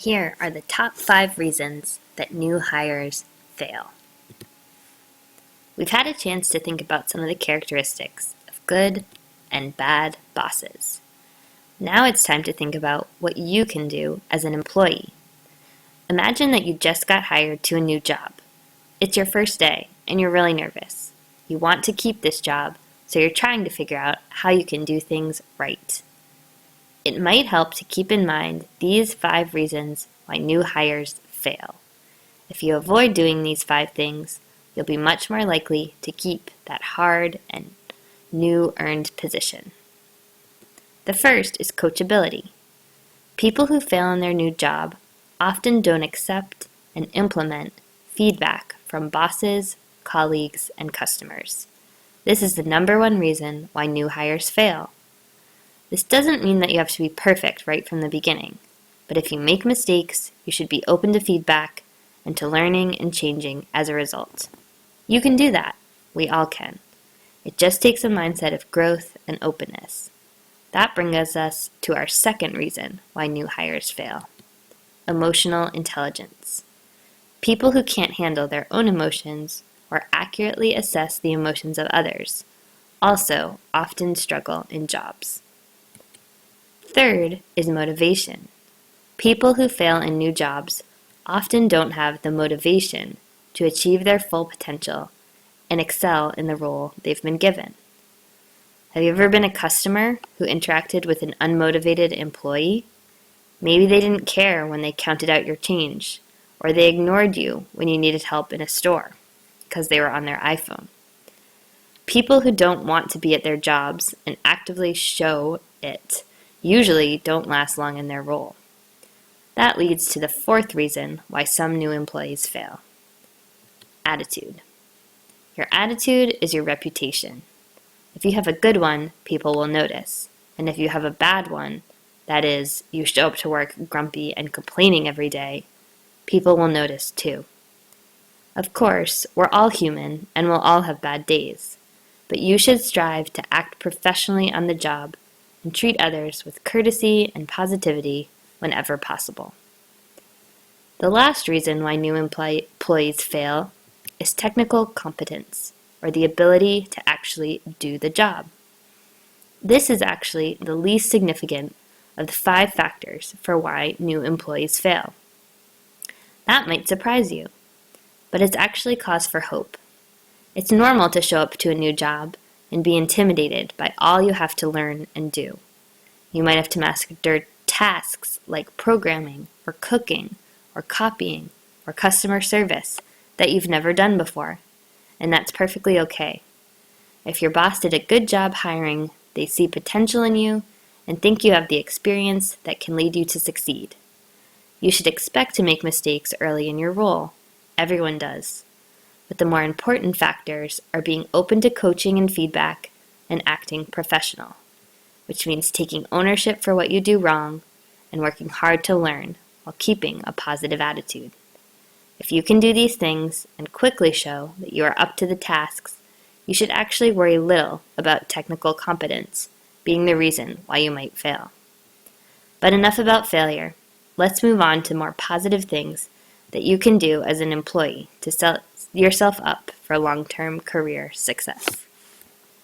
Here are the top 5 reasons that new hires fail. We've had a chance to think about some of the characteristics of good and bad bosses. Now it's time to think about what you can do as an employee. Imagine that you just got hired to a new job. It's your first day and you're really nervous. You want to keep this job, so you're trying to figure out how you can do things right. It might help to keep in mind these 5 reasons why new hires fail. If you avoid doing these 5 things, you'll be much more likely to keep that hard and new earned position. The first is coachability. People who fail in their new job often don't accept and implement feedback from bosses, colleagues, and customers. This is the number 1 reason why new hires fail. This doesn't mean that you have to be perfect right from the beginning, but if you make mistakes, you should be open to feedback and to learning and changing as a result. You can do that. We all can. It just takes a mindset of growth and openness. That brings us to our second reason why new hires fail: emotional intelligence. People who can't handle their own emotions or accurately assess the emotions of others also often struggle in jobs. Third is motivation. People who fail in new jobs often don't have the motivation to achieve their full potential and excel in the role they've been given. Have you ever been a customer who interacted with an unmotivated employee? Maybe they didn't care when they counted out your change, or they ignored you when you needed help in a store because they were on their iPhone. People who don't want to be at their jobs and actively show it usually don't last long in their role. That leads to the 4th reason why some new employees fail: attitude. Your attitude is your reputation. If you have a good one, people will notice. And if you have a bad one, that is, you show up to work grumpy and complaining every day, people will notice too. Of course, we're all human and we'll all have bad days, but you should strive to act professionally on the job and treat others with courtesy and positivity whenever possible. The last reason why new employees fail is technical competence, or the ability to actually do the job. This is actually the least significant of the 5 factors for why new employees fail. That might surprise you, but it's actually cause for hope. It's normal to show up to a new job and be intimidated by all you have to learn and do. You might have to master tasks like programming, or cooking, or copying, or customer service that you've never done before, and that's perfectly okay. If your boss did a good job hiring, they see potential in you and think you have the experience that can lead you to succeed. You should expect to make mistakes early in your role. Everyone does. But the more important factors are being open to coaching and feedback and acting professional, which means taking ownership for what you do wrong and working hard to learn while keeping a positive attitude. If you can do these things and quickly show that you are up to the tasks, you should actually worry little about technical competence being the reason why you might fail. But enough about failure. Let's move on to more positive things that you can do as an employee to set yourself up for long-term career success.